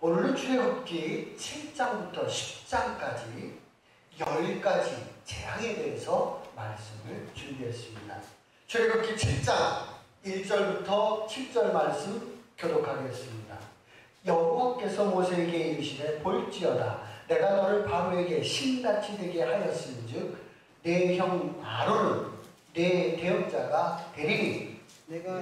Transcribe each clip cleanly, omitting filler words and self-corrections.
오늘은 출애굽기 7장부터 10장까지 10가지 재앙에 대해서 말씀을 준비했습니다. 출애굽기 7장 1절부터 7절 말씀 교독하겠습니다. 여호와께서 모세에게 이르시되 볼지어다 내가 너를 바로에게 신같이 되게 하였은즉 내 형 아론은 내 대역자가 되리니 내가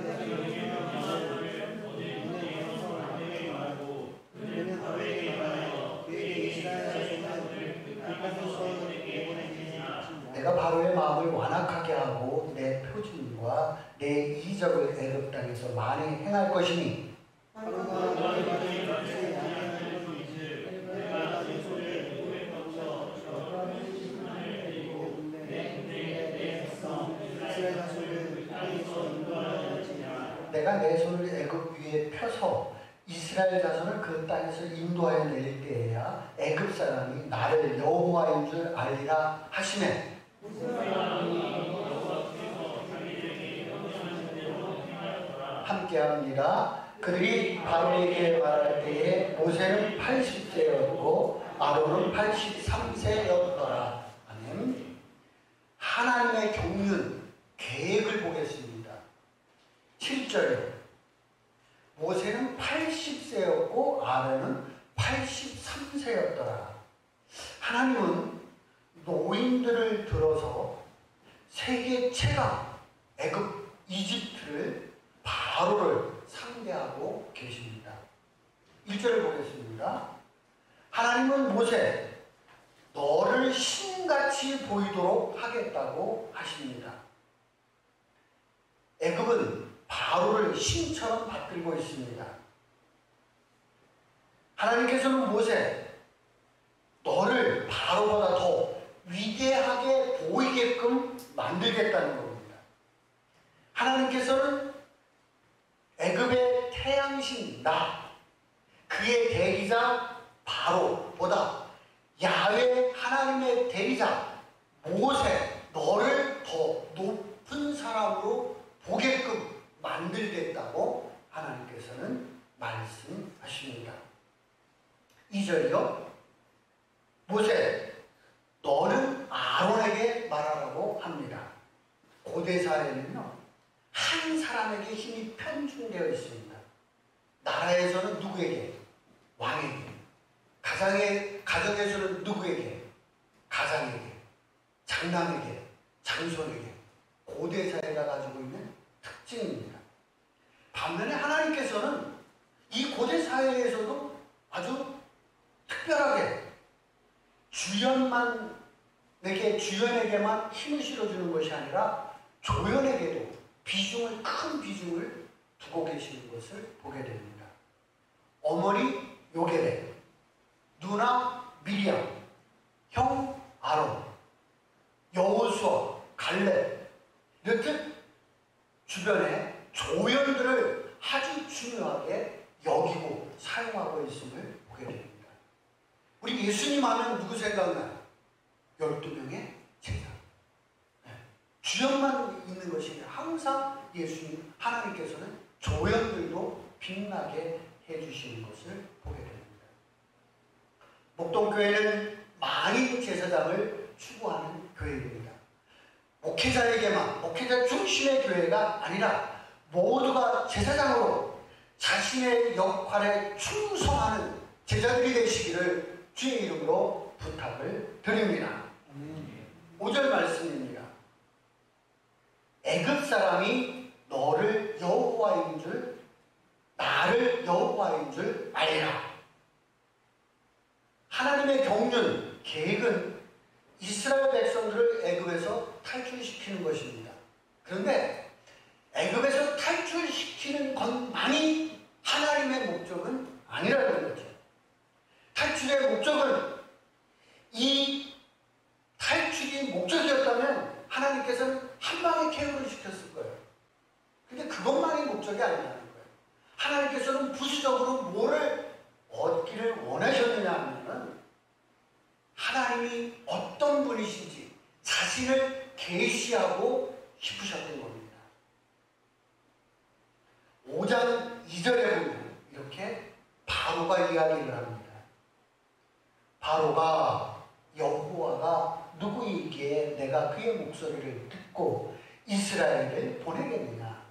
내가 바로의 마음을 완악하게 하고 내 표징과 내 이적을 애굽 땅에서 많이 행할 것이니 내가 내 손을 애굽 위에 펴서 이스라엘 자손을 그 땅에서 인도하여 낼 때에야 애굽 사람이 나를 여호와인 줄 알리라 하시매 함께합니다. 그들이 바로에게 말할 때에 모세는 80세였고 아론은 83세였더라. 아멘. 하나님의 경륜 계획을 보겠습니다. 7절에 모세는 80세였고 아론은 83세였더라. 하나님은 노인들을 들어서 세계 최강 애굽 이집트를 바로를 상대하고 계십니다. 1절을 보겠습니다. 하나님은 모세 너를 신같이 보이도록 하겠다고 하십니다. 애굽은 바로를 신처럼 받들고 있습니다. 하나님께서는 모세 너를 바로보다 더 위대하게 보이게끔 만들겠다는 겁니다. 하나님께서는 애굽의 태양신 나 그의 대리자 바로보다 야훼 하나님의 대리자 모세 너를 더 높은 사람으로 보게끔 만들겠다고 하나님께서는 말씀하십니다. 2절이요. 모세 너는 아론에게 말하라고 합니다. 고대 사회는요 한 사람에게 힘이 편중되어 있습니다. 나라에서는 누구에게? 왕에게. 가정에서는 누구에게? 가장에게. 장남에게. 장손에게. 고대 사회가 가지고 있는 특징입니다. 반면에 하나님께서는 이 고대 사회에서도 아주 특별하게 주연에게만 힘을 실어주는 것이 아니라 조연에게도 큰 비중을 두고 계시는 것을 보게 됩니다. 어머니 요게벳, 누나 미리암, 형 아론, 여호수아, 갈렙 이렇게 주변에 조연들을 아주 중요하게 여기고 사용하고 있음을 보게 됩니다. 우리 예수님 하면 누구 생각나요? 12명의 제자. 주연만 있는 것이 아니라 항상 예수님 하나님께서는 조연들도 빛나게 해주시는 것을 보게 됩니다. 목동교회는 만인 제사장을 추구하는 교회입니다. 목회자 중심의 교회가 아니라 모두가 제사장으로 자신의 역할에 충성하는 제자들이 되시기를 주의 이름으로 부탁을 드립니다. 5절 말씀입니다. 애굽 사람이 나를 여호와인 줄 알리라. 하나님의 경륜, 계획은 이스라엘 백성들을 애굽에서 탈출시키는 것입니다. 그런데 애굽에서 탈출시키는 것만이 하나님의 목적은 아니라는 거죠. 탈출의 목적은 이 탈출이 목적이었다면 하나님께서는 한 방에 KO를 시켰을 거예요. 근데 그것만이 목적이 아니라는 거예요. 하나님께서는 부수적으로 뭐를 얻기를 원하셨느냐 하면은 하나님이 어떤 분이신지 자신을 계시하고 싶으셨던 겁니다. 5장 2절에 보면 이렇게 바로 바로가 이야기를 합니다. 바로가 여호와가 누구이기에 내가 그의 목소리를 듣고 이스라엘을 보내겠느냐.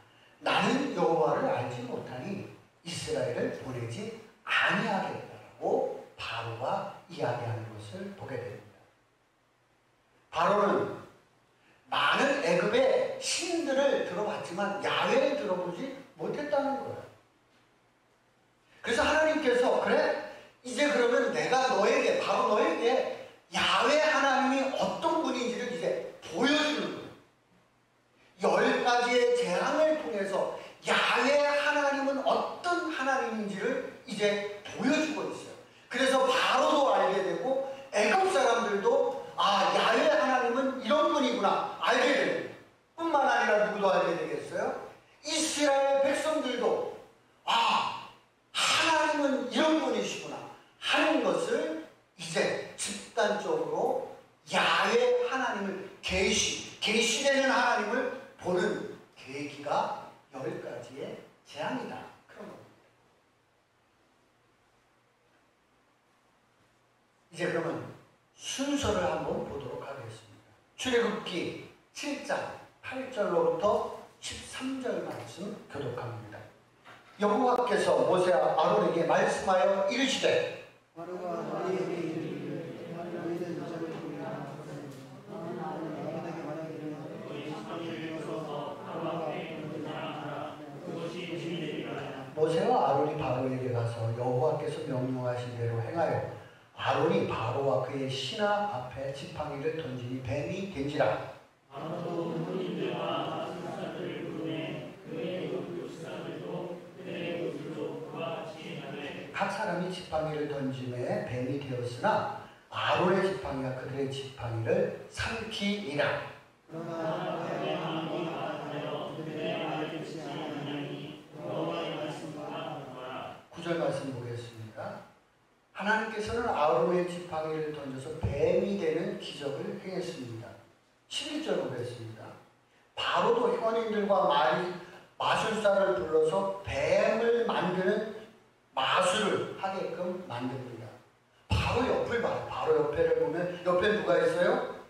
나는 여호와를 알지 못하니 이스라엘을 보내지 아니하겠다라고 바로가 이야기하는 것을 보게 됩니다. 바로는 많은 애굽의 신들을 들어봤지만 야훼를 들어보지 못했다는 거예요. 그래서 하나님께서 그래? 이제 그러면 내가 너에게, 바로 너에게 야훼 하나님이 어떤 분인지를 이제 보여주는 거예요. 10가지의 재앙을 통해서 야훼 하나님은 어떤 하나님인지를 이제 보여주고 있어요. 그래서 바로도 알게 되고 애굽 사람들도 아, 야훼 하나님은 이런 분이구나 알게 됩니다. 뿐만 아니라 누구도 알게 되겠어요? 이스라엘 백성들도 아, 하나님은 이런 분이시구나 하는 것을 이제 집단적으로 야훼 하나님을 계시되는 하나님을 보는 계기가 10가지의 재앙이다. 그런 겁니다. 이제 그러면 순서를 한번 보도록 하겠습니다. 출애굽기 7장 8절로부터 13절 말씀 교독합니다. 여호와께서 모세와 아론에게 말씀하여 이르시되 바로가 너희에게 이르기를 너희는 이 점을 보리라 하거든 아론에게 말하기를 너희 지팡이를 들어서 바로 앞에 있는 자라 그것이 주님이 되리라. 모세와 아론이 바로에게 가서 여호와께서 명령하신 대로 행하여 아론이 바로와 그의 신하 앞에 지팡이를 던지니 뱀이 된지라. 아론도 군인들과 술사들을 부르매 그의 술사들도 그들의 술로 그와 같이 하되 각 사람이 지팡이를 던짐에 뱀이 되었으나 아론의 지팡이가 그들의 지팡이를 삼키니라. 그러나 그의 마음이 가득하여 그들의 말을 듣지 아니하니 여호와의 말씀과 같더라. 9절 말씀 보겠습니다. 하나님께서는 아론의 지팡이를 던져서 뱀이 되는 기적을 행했습니다. 11절 보겠습니다. 바로도 현인들과 마술사를 불러서 뱀을 만드는 마술을 하게끔 만듭니다. 바로 옆을 봐요. 바로 옆에를 보면 옆에 누가 있어요?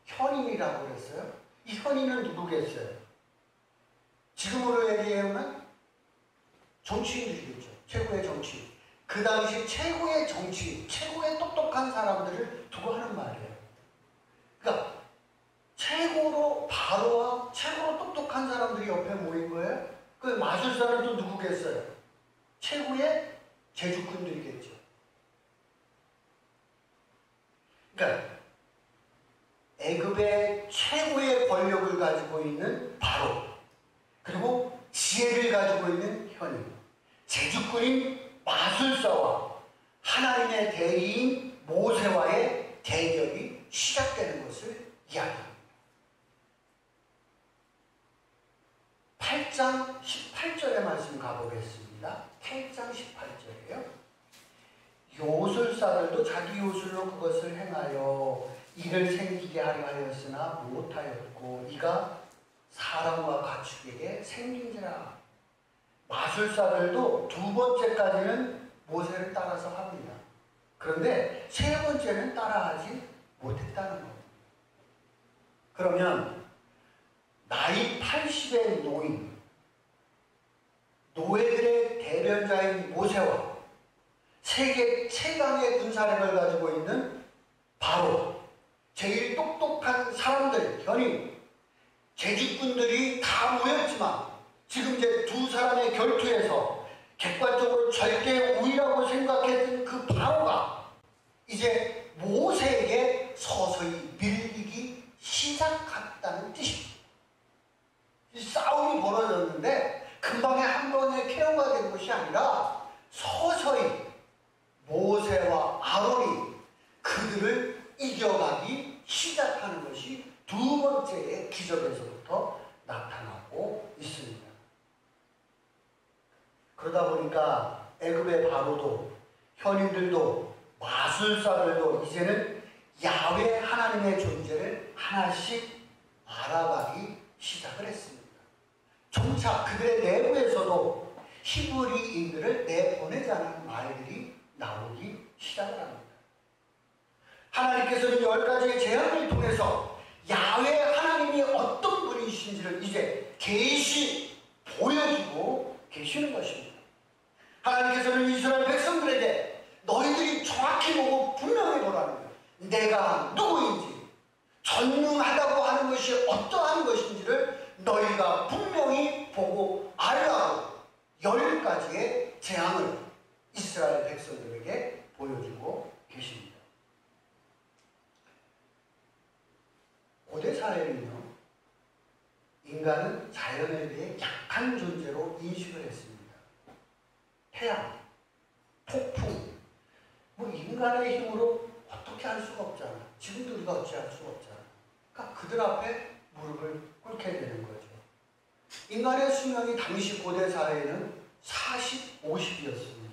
현인이라고 그랬어요. 이 현인은 누구겠어요? 지금으로 얘기하면 정치인들이겠죠. 최고의 정치인. 그 당시 최고의 정치인, 최고의 똑똑한 사람들을 두고 하는 말이에요. 그러니까 최고로 바로와 최고로 똑똑한 사람들이 옆에 모인 거예요. 그 마술사는 또 누구겠어요? 최고의 제주꾼들이겠죠. 그러니까 애굽의 최고의 권력을 가지고 있는 바로, 그리고 지혜를 가지고 있는 현인, 제주꾼인 마술사와 하나님의 대리인 모세와의 대결이 시작되는 것을 이야기합니다. 8장 18절의 말씀 가보겠습니다. 8장 18절이에요. 요술사들도 자기 요술로 그것을 행하여 이를 생기게 하려 하였으나 못하였고 이가 사람과 가축에게 생긴지라. 마술사들도 두 번째까지는 모세를 따라서 합니다. 그런데 세 번째는 따라하지 못했다는 겁니다. 그러면 나이 80의 노예들의 대변자인 모세와 세계 최강의 군사력을 가지고 있는 바로, 제일 똑똑한 사람들, 현인, 제주꾼들이 다 모였지만 지금 이제 두 사람의 결투에서 객관적으로 절대 우위라고 생각했던 그 바로가 이제 모세에게 서서히 밀리기 시작했다는 뜻입니다. 싸움이 벌어졌는데 금방에 한 번에 KO가 된 것이 아니라 서서히 모세와 아론이 그들을 이겨가기 시작하는 것이 두 번째의 기적에서부터 나타나고 있습니다. 그러다 보니까 애굽의 바로도 현인들도 마술사들도 이제는 야훼 하나님의 존재를 하나씩 알아가기 시작을 했습니다. 점차 그들의 내부에서도 히브리인들을 내보내자는 말들이 나오기 시작을 합니다. 하나님께서는 10가지의 재앙을 통해서 야훼 하나님이 어떤 분이신지를 이제 계시 보여주고 계시는 것입니다. 하나님께서는 이스라엘 백성들에게 너희들이 정확히 보고 분명히 보라는 거예요. 내가 누구인지, 전능하다고 하는 것이 어떠한 것인지를 너희가 분명히 보고 알라고 10가지의 재앙을 이스라엘 백성들에게 보여주고 계십니다. 고대 사회는요, 인간은 자연에 대해 약한 존재로 인식을 했습니다. 태양, 폭풍, 뭐 인간의 힘으로 어떻게 할 수가 없잖아. 지금도 우리가 어찌할 수가 없잖아. 그러니까 그들 앞에 무릎을 꿇게 되는 거죠. 인간의 수명이 당시 고대 사회에는 40, 50이었습니다.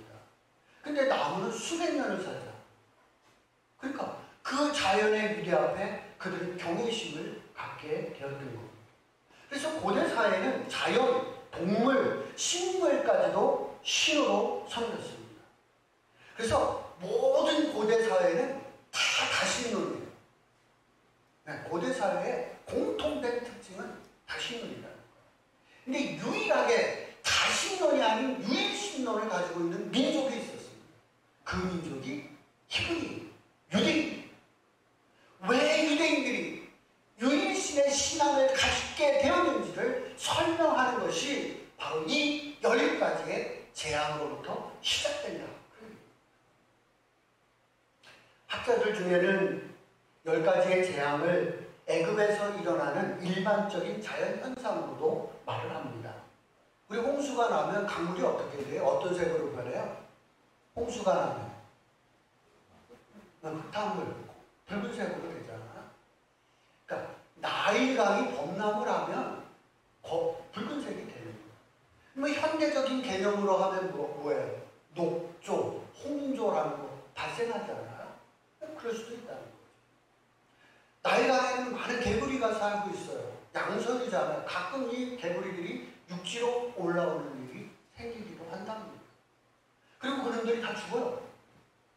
근데 나무는 수백 년을 살잖아. 그러니까 그 자연의 위대 앞에 그들은 경외심을 갖게 되었던 겁니다. 그래서 고대 사회는 자연, 동물, 식물까지도 신으로 섬겼습니다. 그래서 모든 고대 사회는 다 다신론이에요. 고대 사회의 공통된 특징은 다신론이라는 거예요. 근데 유일하게 다신론이 아닌 유일신론을 가지고 있는 민족이 있었습니다. 그 민족이 히브리, 유대인. 왜 유대인들이 유일신의 신앙을 갖게 되었는지를 설명하는 것이 바로 이 10가지의 재앙으로부터 시작된다. 학자들 중에는 10가지의 재앙을 애굽에서 일어나는 일반적인 자연현상으로도 말을 합니다. 우리 홍수가 나면 강물이 어떻게 돼요? 어떤 색으로 변해요? 홍수가 나면 흙탕물, 붉은색으로 되잖아. 그러니까 나일강이 범람을 하면 붉은색이 되는 거예요. 뭐 현대적인 개념으로 하면 뭐예요? 녹조, 홍조라는 거 발생하잖아요. 그럴 수도 있다는 거죠. 나일강에는 많은 개구리가 살고 있어요. 양서류잖아요. 가끔 이 개구리들이 육지로 올라오는 일이 생기기도 한답니다. 그리고 그놈들이 다 죽어요.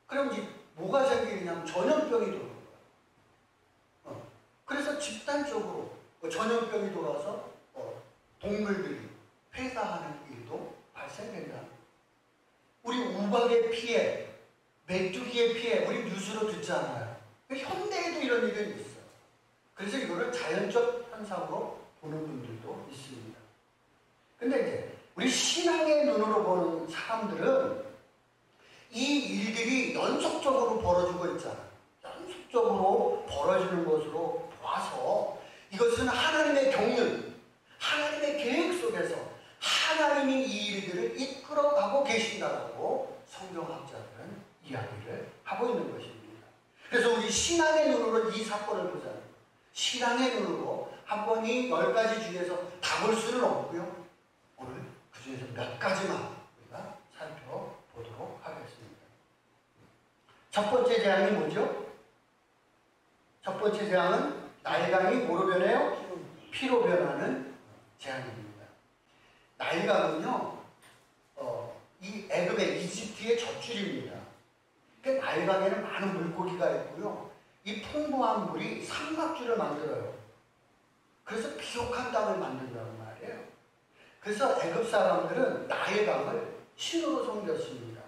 그럼 이제 뭐가 생기냐면 전염병이 돌아오는 거예요. 그래서 집단적으로 전염병이 돌아서 동물들이 폐사하는 일도 발생된다는 거예요. 우리 우박의 피해, 메뚜기의 피해, 우리 뉴스로 듣잖아요. 현대에도 이런 일은 있어요. 그래서 이거를 자연적 현상으로 보는 분들도 있습니다. 근데 이제 우리 신앙의 눈으로 보는 사람들은 이 일들이 연속적으로 벌어지고 있잖아요. 연속적으로 벌어지는 것으로 봐서 이것은 하나님의 경륜, 하나님의 계획 속에서 하나님이 이 일들을 이끌어가고 계신다고 성경학자들은 이야기를 하고 있는 것입니다. 그래서 우리 신앙의 눈으로 이 사건을 보자면 신앙의 눈으로 한 번 이 10가지 중에서 다 볼 수는 없고요. 오늘 그 중에서 몇 가지만 우리가 살펴보도록 하겠습니다. 첫 번째 재앙이 뭐죠? 첫 번째 재앙은 나일강이 뭐로 변해요? 피로 변하는 재앙입니다. 나일강은요, 이 애굽의 이집트의 젖줄입니다. 그러니까 나일강에는 많은 물고기가 있고요. 이 풍부한 물이 삼각주를 만들어요. 그래서 비옥한 땅을 만든다는 말이에요. 그래서 애굽 사람들은 나일강을 신으로 섬겼습니다.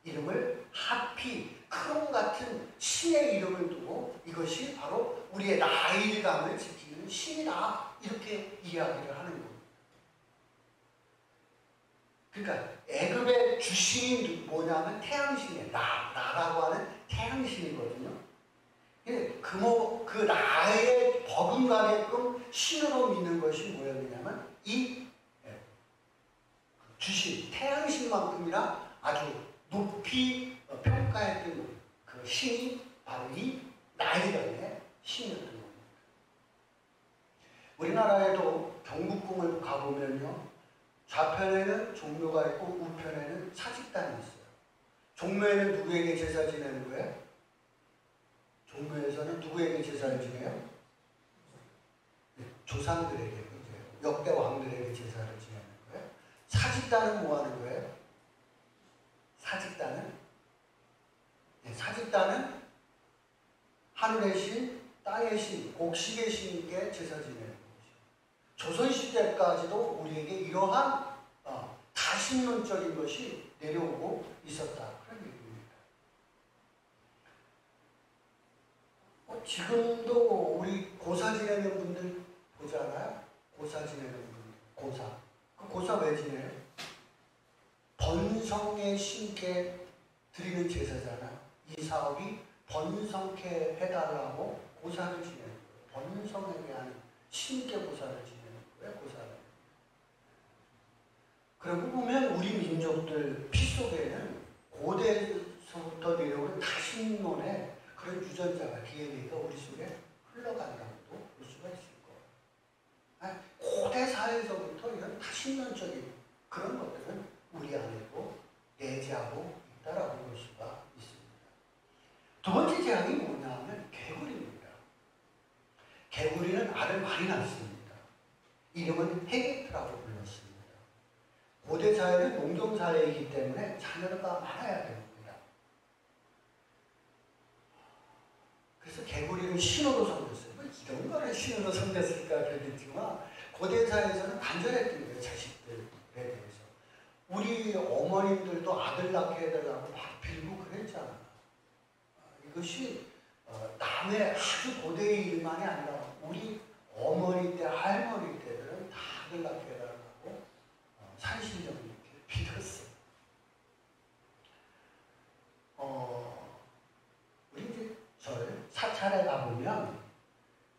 이름을 하피, 크롬 같은 신의 이름을 두고 이것이 바로 우리의 나일강을 지키는 신이다, 이렇게 이야기를 하는 겁니다. 그러니까 애굽의 주신이 뭐냐면 태양신이에요. 라라고 하는 태양신이거든요. 그 나에 버금가게끔 신으로 믿는 것이 뭐였냐면 이 주신 태양신만큼이나 아주 높이 평가했던 그 신이 바로 이 나일강의 신이었던 겁니다. 우리나라에도 경복궁을 가보면요, 좌편에는 종묘가 있고 우편에는 사직단이 있어요. 종묘에는 누구에게 제사 지내는 거예요? 종교에서는 누구에게 제사를 지내요? 조상들에게, 역대 왕들에게 제사를 지내는 거예요. 사직단은 뭐 하는 거예요? 사직단은? 네, 사직단은 하늘의 신, 땅의 신, 곡식의 신께 제사 지내는 것이죠. 조선시대까지도 우리에게 이러한 다신론적인 것이 내려오고 있었다. 그런 얘기입니다. 지금도 우리 고사 지내는 분들 보잖아요. 고사 지내는 분들. 고사. 그 고사 왜 지내요? 번성의 신께 드리는 제사잖아요. 이 사업이 번성케 해달라고 고사를 지내는 거예요. 번성에 대한 신께 고사를 지내는 거예요. 고사를. 그러고 보면 우리 민족들 피 속에는 고대에서부터 내려오는 다신론의 그런 유전자가 DNA가 우리 속에 흘러간다고도 볼 수가 있을 거예요. 고대 사회에서부터 이런 다신론적인 그런 것들은 우리 안에도 내재하고 있다라고 볼 수가 있습니다. 두 번째 재앙이 뭐냐 하면 개구리입니다. 개구리는 알을 많이 낳습니다. 이름은 헤게트라고 불렀습니다. 고대 사회는 농경 사회이기 때문에 자녀가 많아야 됩니다. 그래서 개구리를 신호로 섬겼어요. 뭐 이런 거를 신호로 섬겼을까 그러겠지만 고대 사회에서는 간절했던 거예요. 자식들에 대해서. 우리 어머님들도 아들 낳게 해달라고 막 빌고 그랬잖아. 이것이 남의 아주 고대의 일만이 아니라 우리 어머니 때, 할머니 때들은 다 아들 낳게 해달라고 산신령을 이렇게 빌었어요. 우리 이제 절 사찰에 가보면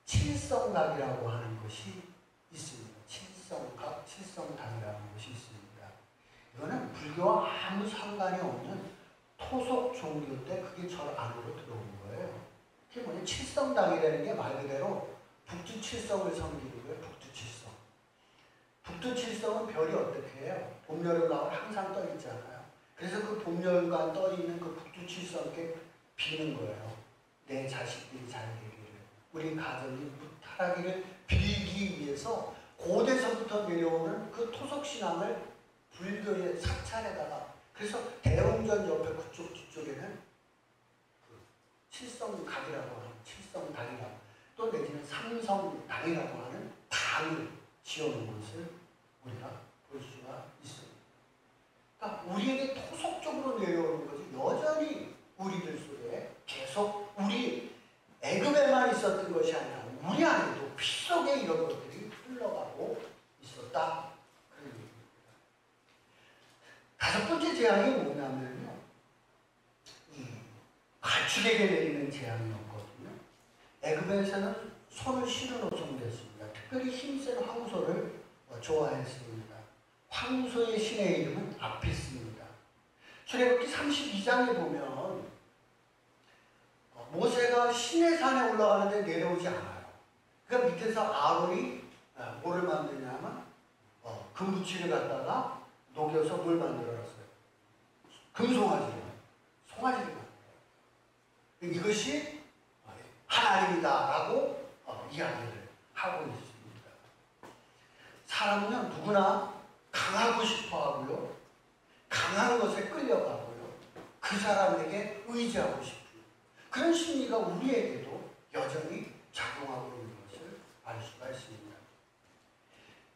칠성각이라고 하는 것이 있습니다. 칠성당이라는 것이 있습니다. 이거는 불교와 아무 상관이 없는 토속 종교 때 그게 절 안으로 들어온 거예요. 그게 뭐냐? 칠성당이라는 게 말 그대로 북두칠성을 섬기는 거예요. 북두칠성. 북두칠성은 별이 어떻게 해요? 봄, 여름, 가을 항상 떠 있잖아요. 그래서 그 봄, 여름간 떠 있는 그 북두칠성께 비는 거예요. 내 자식들이 잘 되기를, 우리 가정이 무탈하기를 빌기 위해서 고대서부터 내려오는 그 토속신앙을 불교의 사찰에다가, 그래서 대웅전 옆에 그쪽 뒤쪽에는 그 칠성각이라고 하는 칠성당이라고, 또 내지는 삼성당이라고 하는 당을 지어놓은 것을 우리가 볼 수가 있습니다. 그러니까 우리에게 토속적으로 내려오는 것이 여전히 우리들 속에 계속 우리 애굽에만 있었던 것이 아니라 우리 안에도 피 속에 이런 것들이 흘러가고 있었다. 그런 얘기입니다. 다섯 번째 재앙이 뭐냐면요, 이 가축에게 내리는 재앙이었거든요. 애굽에서는 소를 신으로 섬겼습니다. 특별히 힘센 황소를 좋아했습니다. 황소의 신의 이름은 아피스입니다. 출애굽기 32장에 보면 모세가 시내 산에 올라가는데 내려오지 않아요. 그러니까 밑에서 아론이 뭐를 만드냐면 금부치를 갖다가 녹여서 뭘 만들어놨어요? 금송아지를, 송아지를 만들어요. 이것이 하나님이다라고 이야기를 하고 있습니다. 사람은 누구나 강하고 싶어 하고요, 강한 것에 끌려가고요, 그 사람에게 의지하고 싶어요. 그런 심리가 우리에게도 여전히 작용하고 있는 것을 알 수가 있습니다.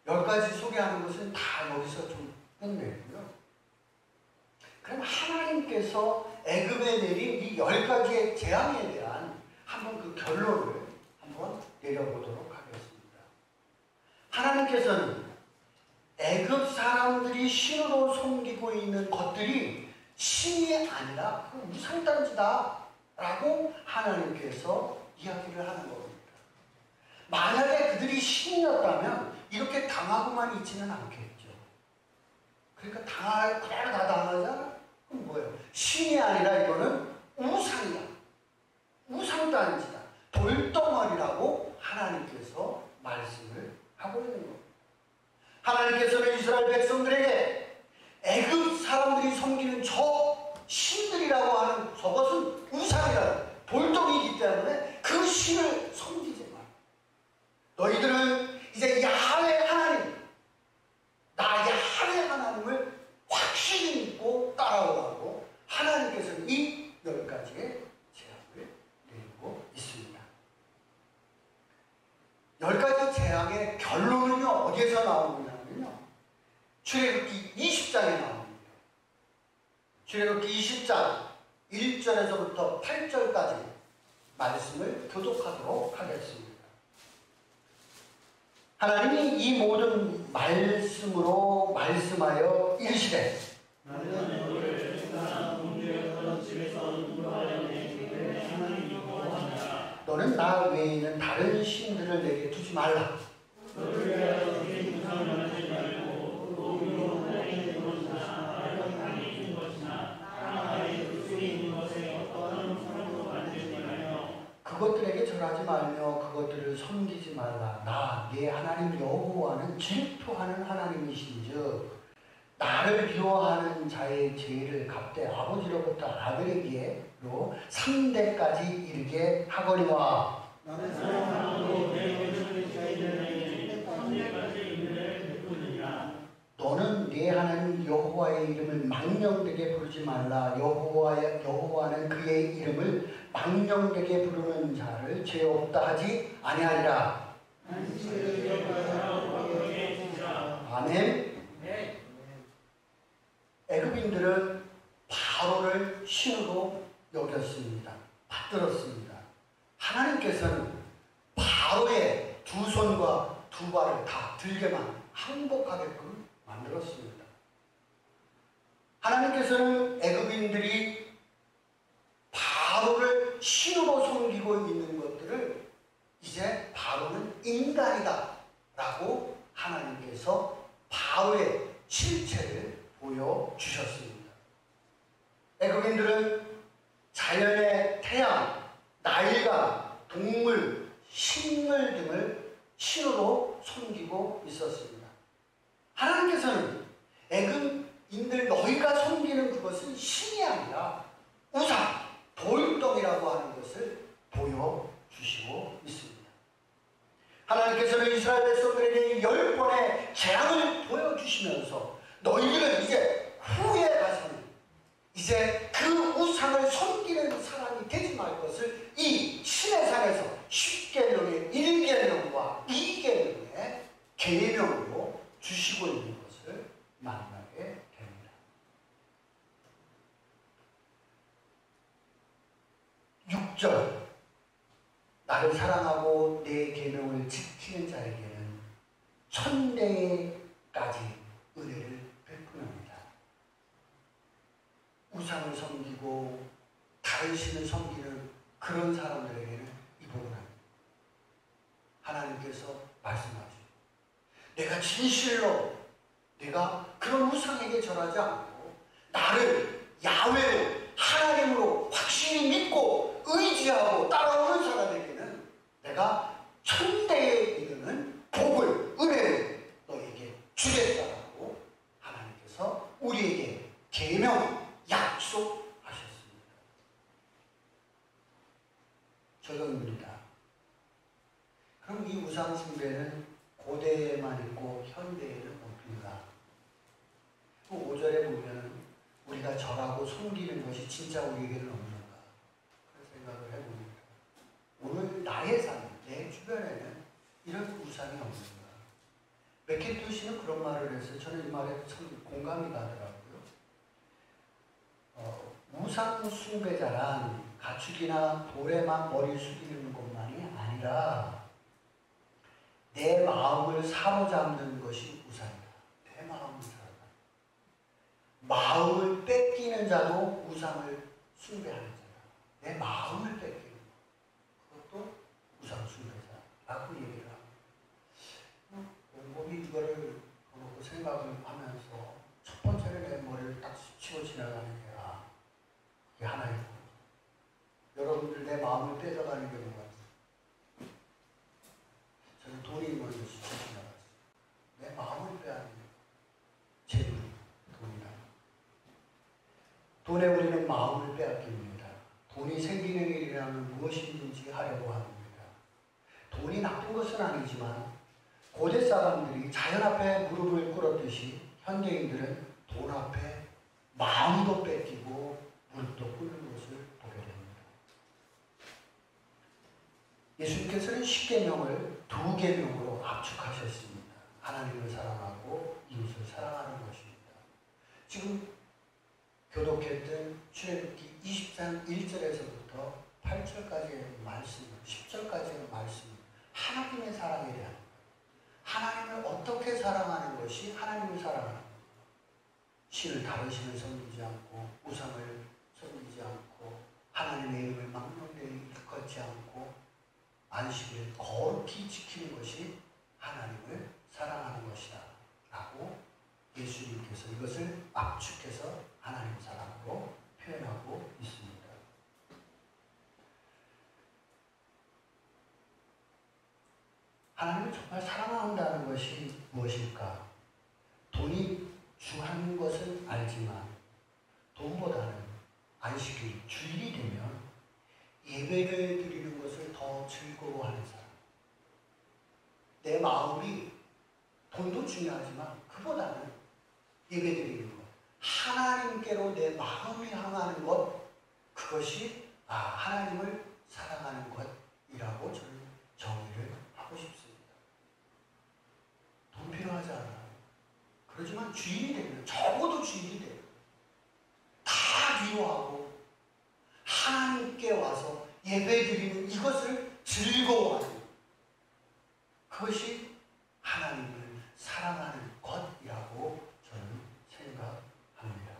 10가지 소개하는 것은 다 여기서 좀 끝내고요. 그럼 하나님께서 애굽에 내린 이 10가지의 재앙에 대한 한번 그 결론을 한번 내려보도록 하겠습니다. 하나님께서는 애굽 사람들이 신으로 섬기고 있는 것들이 신이 아니라 그 우상단지다 라고 하나님께서 이야기를 하는 겁니다. 만약에 그들이 신이었다면 이렇게 당하고만 있지는 않겠죠. 그러니까 그대로 다 당하잖아? 그럼 뭐예요? 신이 아니라 이거는 우상이다. 우상단지다. 돌덩어리라고 하나님께서 말씀을 하고 있는 겁니다. 하나님께서는 이스라엘 백성들에게 애굽 사람들이 섬기는 저 신들이라고 하는 저것은 우상이라고, 돌덩이기 때문에 그 신을 섬기지 마. 너희들은 이제 야훼 하나님, 나 야훼 하나님 20장에 나옵니다. 출애굽기 20장 1절에서부터 8절까지 말씀을 교독하도록 하겠습니다. 하나님이 이 모든 말씀으로 말씀하여 이르시되 나는 너를 내가 공주였던 집에서 인도하려니 하나님 여호와니라. 너는 나 외에는 다른 신들을 내게 두지 말라. 너를 위하여 네 우상을 만들지 말고 또 위로 하나님의 것이나 다른 땅에 있는 것이나 땅 아래 물속에 있는 것에 어떠한 우상도 만들지 말며 그것들에게 절하지 말며 그것들을 섬기지 말라. 나 네 하나님 여호와는 질투하는 하나님이신즉 나를 미워하는 자의 죄를 갚되 아버지로부터 아들에게로 3대까지 이르게 하거니와. 나는 사랑하고 내 영혼을 자기들에게 3대까지 이르를 베푸느니라. 너는 네 하나님 여호와의 이름을 망령되게 부르지 말라. 여호와는 그의 이름을 망령되게 부르는 자를 죄 없다 하지 아니하리라. 아멘. 애굽인들은 바로를 신으로 여겼습니다. 받들었습니다. 하나님께서는 바로의 두 손과 두 발을 다 들게만 항복하게끔 만들었습니다. 하나님께서는 애굽인들이 바로를 신으로 섬기고 있는 것들을 이제 바로는 인간이다 라고 하나님께서 바로의 실체를 보여주셨습니다. 애굽인들은 자연의 태양, 나일강, 동물, 식물 등을 신으로 섬기고 있었습니다. 하나님께서는 애굽인들 너희가 섬기는 그것은 신이 아니라 우상, 돌덩이라고 하는 것을 보여주시고 있습니다. 하나님께서는 이스라엘 백성들에게 10번의 재앙을 보여주시면서 너희들은 이제 후에 가서는 이제 그 우상을 섬기는 사람이 되지 말 것을 이 신의 산에서 10계명의 1계명과 2계명의 계명으로 주시고 있는 것을 만나게 됩니다. 6절 나를 사랑하고 내 계명을 지키는 자에게는 1000대까지 은혜를 베푸는다. 우상을 섬기고 다른 신을 섬기는 그런 사람들에게는 이 복은 아닙니다. 하나님께서 말씀하시고 내가 진실로 내가 그런 우상에게 절하지 않고 나를 야훼로 하나님으로 확실히 믿고 의지하고 따라오는 사람에게는 내가 1000대에 이르는 복을, 은혜를 너에게 주겠다라고 하나님께서 우리에게 계명, 약속하셨습니다. 적용입니다. 그럼 이 우상 숭배는 고대에만 있고 현대에는 없는가? 5절에 보면 우리가 절하고 섬기는 것이 진짜 우리에게는 없는가? 그런 생각을 해봅니다. 오늘 나의 삶, 내 주변에는 이런 우상이 없는가? 맥킨토시는 그런 말을 했어요. 저는 이 말에 참 공감이 가더라고요. 우상 숭배자란 가축이나 돌에만 머리 숙이는 것만이 아니라 내 마음을 사로잡는 것이 우상이다. 내 마음을 사로잡는. 마음을 뺏기는 자도 우상을 숭배하는 자다. 내 마음을 뺏기는 그것도 우상 숭배자라고 얘기를 합니다. 곰곰이 이거를 생각을 하면서 첫 번째는 내 머리를 딱 치고 지나가는 게 그게 하나이고 여러분들 내 마음을 뺏어가는 경우가 있어요. 저는 돈이 먼저 스쳐 지나갔어요. 내 마음을 빼앗는 재물, 돈이다. 돈에 우리는 마음을 빼앗깁니다. 돈이 생기는 일이라면 무엇이든지 하려고 합니다. 돈이 나쁜 것은 아니지만 고대 사람들이 자연 앞에 무릎을 꿇었듯이 현대인들은 돈 앞에 마음도 뺏기고 무릎도 꿇는 것을 보게 됩니다. 예수님께서는 10계명을 2계명으로 압축하셨습니다. 하나님을 사랑하고 이웃을 사랑하는 것입니다. 지금 교독했던 출애굽기 23 1절에서부터 8절까지의 말씀, 10절까지의 말씀, 하나님의 사랑에 대한, 하나님을 어떻게 사랑하는 것이 하나님을 사랑하는 것. 신을 다루시는 섬기지 않고, 우상을 섬기지 않고, 하나님의 이름을 망령되이 일컫지 않고, 안식일을 거룩히 지키는 것이 하나님을 사랑하는 것이다 라고 예수님께서 이것을 압축해서 하나님 사랑으로 표현하고 있습니다. 하나님을 정말 사랑한다는 것이 무엇일까? 돈이 중요한 것은 알지만 돈보다는 안식일, 주일이 되면 예배를 드리는 것을 더 즐거워하는 사람. 내 마음이 돈도 중요하지만 그보다는 예배 드리는 것, 하나님께로 내 마음이 향하는 것, 그것이 하나님을 사랑하는 것이라고 저는 정의를 하고 싶습니다. 돈 필요하지 않아요. 그렇지만 주일이 되면, 적어도 주일이 되면 다 위로하고 하나님께 와서 예배드리는 이것을 즐거워하는, 그것이 하나님을 사랑하는 것이라고 저는 생각합니다.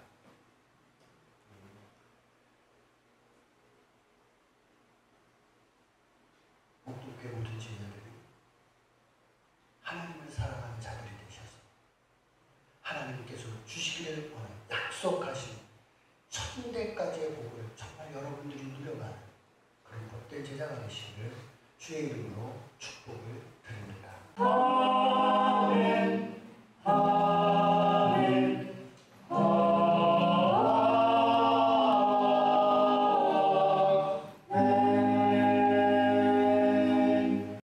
목동교회 모든 지체들이 하나님을 사랑하는 자들이 되셔서 하나님께서 주시기를 원하는 약속하신 천대까지의 복을 정말 여러분들이 누려가는 그런 복된 제자가 되시기를 주의 이름으로 축복을